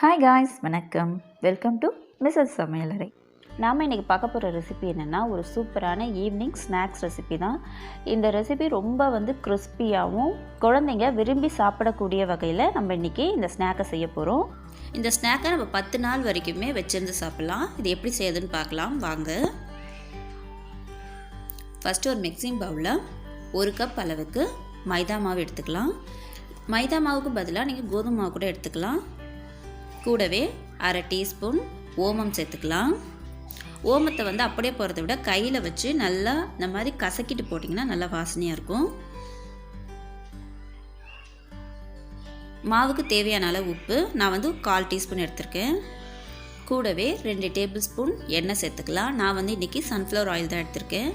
Hi guys, வணக்கம். Welcome to MrsSamalayarai. நாம் இன்றைக்கி பார்க்க போகிற ரெசிபி என்னென்னா, ஒரு சூப்பரான ஈவினிங் ஸ்நாக்ஸ் ரெசிபி தான். இந்த ரெசிபி ரொம்ப கிறிஸ்பியாகவும் குழந்தைங்க விரும்பி சாப்பிடக்கூடிய வகையில் நம்ம இன்றைக்கி இந்த ஸ்நாக்கை செய்ய போகிறோம். இந்த ஸ்நாக்கை நம்ம 10 நாள் வரைக்குமே வச்சிருந்து சாப்பிட்லாம். இது எப்படி செய்யுதுன்னு பார்க்கலாம் வாங்க. ஃபஸ்ட்டு ஒரு மிக்சிங் பவுலில் 1 கப் அளவுக்கு மைதா மாவு எடுத்துக்கலாம். மைதா மாவுக்கு பதிலாக நீங்கள் கோதுமை மாவு கூட எடுத்துக்கலாம். கூடவே 1/2 டீஸ்பூன் ஓமம் சேர்த்துக்கலாம். ஓமத்தை அப்படியே போகிறத விட கையில் வச்சு நல்லா இந்த மாதிரி கசக்கிட்டு போட்டிங்கன்னா நல்லா வாசனையாக இருக்கும். மாவுக்கு தேவையான அளவு உப்பு நான் 1/4 டீஸ்பூன் எடுத்திருக்கேன். கூடவே 2 டேபிள் ஸ்பூன் எண்ணெய் சேர்த்துக்கலாம். நான் இன்றைக்கி சன்ஃப்ளவர் ஆயில் தான் எடுத்திருக்கேன்.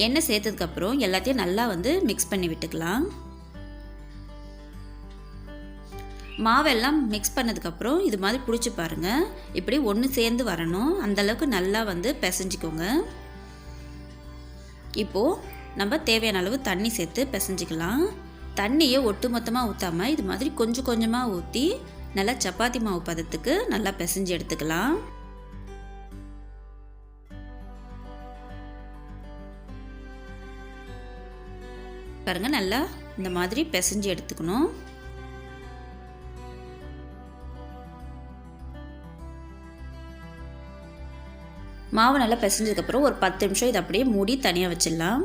எண்ணெய் சேர்த்ததுக்கப்புறம் எல்லாத்தையும் நல்லா மிக்ஸ் பண்ணி விட்டுக்கலாம். மாவெல்லாம் மிக்ஸ் பண்ணதுக்கப்புறம் இது மாதிரி பிடிச்சி பாருங்கள். இப்படி ஒன்று சேர்ந்து வரணும், அந்தளவுக்கு நல்லா பிசைஞ்சிக்கோங்க. இப்போது நம்ம தேவையான அளவு தண்ணி சேர்த்து பிசைஞ்சிக்கலாம். தண்ணியை ஒட்டு மொத்தமாக ஊற்றாமல் இது மாதிரி கொஞ்சம் கொஞ்சமாக ஊற்றி நல்லா சப்பாத்தி மாவு பதத்துக்கு நல்லா பிசைஞ்சு எடுத்துக்கலாம். பாருங்கள், நல்லா இந்த மாதிரி பிசைஞ்சு எடுத்துக்கணும். மாவு நல்லா பிசைஞ்சதுக்கப்புறம் ஒரு 10 நிமிஷம் இதை அப்படியே மூடி தனியாக வச்சிடலாம்.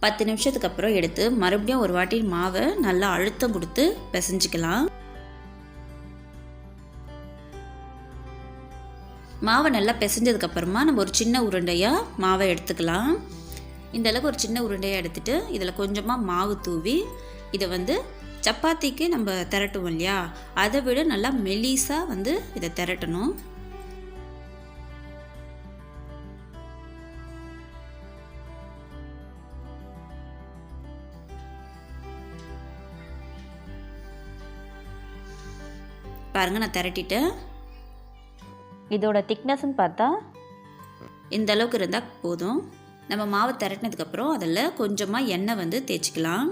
10 நிமிஷத்துக்கு அப்புறம் எடுத்து மறுபடியும் ஒரு வாட்டி மாவை நல்லா அழுத்தம் கொடுத்து பிசைஞ்சிக்கலாம். மாவை நல்லா பிசைஞ்சதுக்கப்புறமா நம்ம ஒரு சின்ன உருண்டையாக மாவை எடுத்துக்கலாம். இந்த அளவுக்கு ஒரு சின்ன உருண்டையாக எடுத்துகிட்டு இதில் கொஞ்சமாக மாவு தூவி இதை சப்பாத்திக்கு நம்ம திரட்டுவோம் இல்லையா, அதை விட நல்லா மெலிசாக இதை திரட்டணும். பாருங்கள், நான் திரட்டிட்டேன். இதோட திக்னஸ்ன்னு பார்த்தா இந்த அளவுக்கு இருந்தால் போதும். நம்ம மாவை திரட்டினதுக்கப்புறம் அதில் கொஞ்சமாக எண்ணெய் தேய்ச்சிக்கலாம்.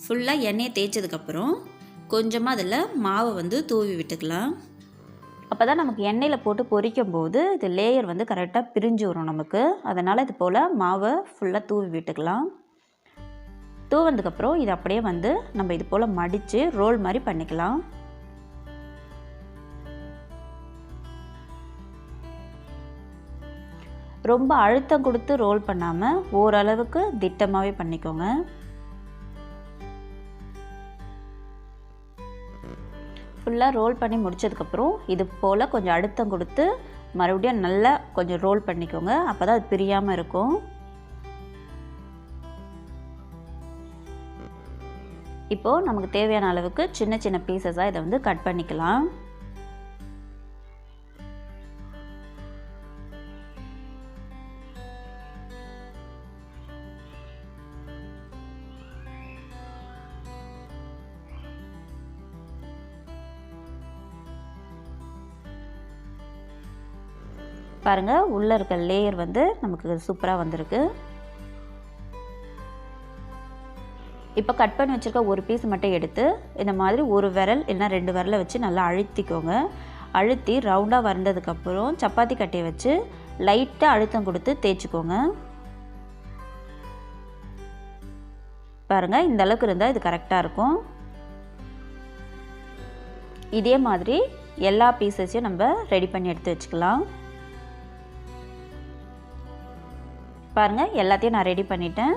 ஃபுல்லாக எண்ணெயை தேய்ச்சதுக்கப்புறம் கொஞ்சமாக அதில் மாவை தூவி விட்டுக்கலாம். அப்போ தான் நமக்கு எண்ணெயில் போட்டு பொரிக்கும் போது இது லேயர் கரெக்டாக பிரிஞ்சு வரும் நமக்கு. அதனால் இது போல் மாவை ஃபுல்லாக தூவி விட்டுக்கலாம். தூவதுக்கப்புறம் இது அப்படியே நம்ம இது போல் மடித்து ரோல் மாதிரி பண்ணிக்கலாம். ரொம்ப அழுத்தம் கொடுத்து ரோல் பண்ணாமல் ஓரளவுக்கு திட்டமாகவே பண்ணிக்கோங்க. ஃபுல்லாக ரோல் பண்ணி முடித்ததுக்கப்புறம் இது போல் கொஞ்சம் அழுத்தம் கொடுத்து மறுபடியும் நல்லா கொஞ்சம் ரோல் பண்ணிக்கோங்க. அப்போ தான் அது பிரியாமல் இருக்கும். இப்போது நமக்கு தேவையான அளவுக்கு சின்ன சின்ன பீசஸாக இதை கட் பண்ணிக்கலாம். பாருங்கள், உள்ளே இருக்க லேயர் நமக்கு சூப்பராக வந்திருக்கு. இப்போ கட் பண்ணி வச்சுருக்க ஒரு பீஸ் மட்டும் எடுத்து இந்த மாதிரி ஒரு விரல் இல்லைனா 2 விரலை வச்சு நல்லா அழுத்திக்கோங்க. அழுத்தி ரவுண்டாக வந்ததுக்கப்புறம் சப்பாத்தி கட்டையை வச்சு லைட்டாக அழுத்தம் கொடுத்து தேய்ச்சிக்கோங்க. பாருங்கள், இந்த அளவுக்கு இருந்தால் இது கரெக்டாக இருக்கும். இதே மாதிரி எல்லா பீசஸையும் நம்ம ரெடி பண்ணி எடுத்து வச்சுக்கலாம். பாருங்கள், எல்லாத்தையும் நான் ரெடி பண்ணிட்டேன்.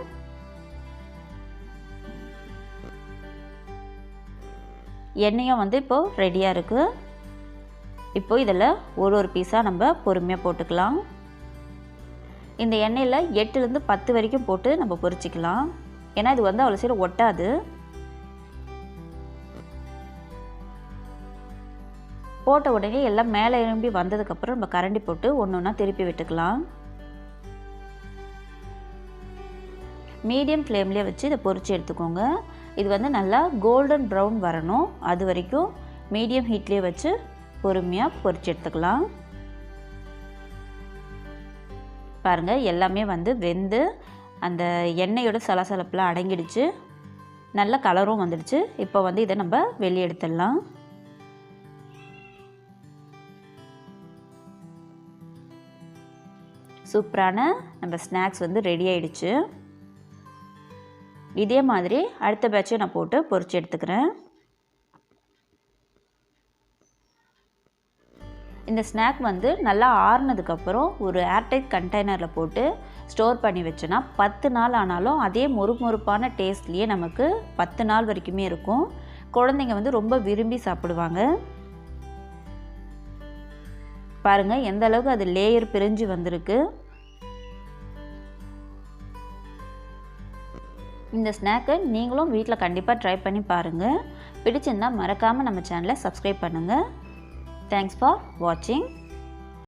எண்ணெயும் இப்போது ரெடியாக இருக்குது. இப்போது இதில் ஒரு பீஸாக நம்ம பொறுமையாக போட்டுக்கலாம். இந்த எண்ணெயில் 8லேருந்து 10 வரைக்கும் போட்டு நம்ம பொரிச்சிக்கலாம். ஏன்னா இது அவ்வளோ சீக்கிரம் ஒட்டாது. போட்ட உடனே எல்லாம் மேலே எழும்பி வந்ததுக்கப்புறம் நம்ம கரண்டி போட்டு ஒன்று ஒன்றா திருப்பி விட்டுக்கலாம். மீடியம் ஃப்ளேம்லேயே வச்சு இதை பொரித்து எடுத்துக்கோங்க. இது நல்லா கோல்டன் ப்ரௌன் வரணும். அது வரைக்கும் மீடியம் ஹீட்லேயே வச்சு பொறுமையாக பொரித்து எடுத்துக்கலாம். பாருங்கள், எல்லாமே வெந்து அந்த எண்ணெயோட சலசலப்பெலாம் அடங்கிடுச்சு. நல்ல கலரும் வந்துடுச்சு. இப்போ வந்து இதை நம்ம வெளியே எடுத்துடலாம். சூப்பரான நம்ம ஸ்நாக்ஸ் வந்து ரெடி ஆயிடுச்சு. இதே மாதிரி அடுத்த பேட்சை நான் போட்டு பொரிச்சு எடுத்துக்கிறேன். இந்த ஸ்நாக் வந்து நல்லா ஆறுனதுக்கப்புறம் ஒரு ஏர்டைட் கண்டெய்னரில் போட்டு ஸ்டோர் பண்ணி வச்சோன்னா 10 நாள் ஆனாலும் அதே மொறுமொறுப்பான டேஸ்ட்லேயே நமக்கு 10 நாள் வரைக்குமே இருக்கும். குழந்தைங்க வந்து ரொம்ப விரும்பி சாப்பிடுவாங்க. பாருங்கள் எந்த அளவுக்கு அது லேயர் பிரிஞ்சு வந்திருக்கு. இந்த ஸ்நாக்கை நீங்களும் வீட்டில் கண்டிப்பாக ட்ரை பண்ணி பாருங்கள். பிடிச்சிருந்தால் மறக்காமல் நம்ம சேனலை சப்ஸ்கிரைப் பண்ணுங்கள். Thanks for watching.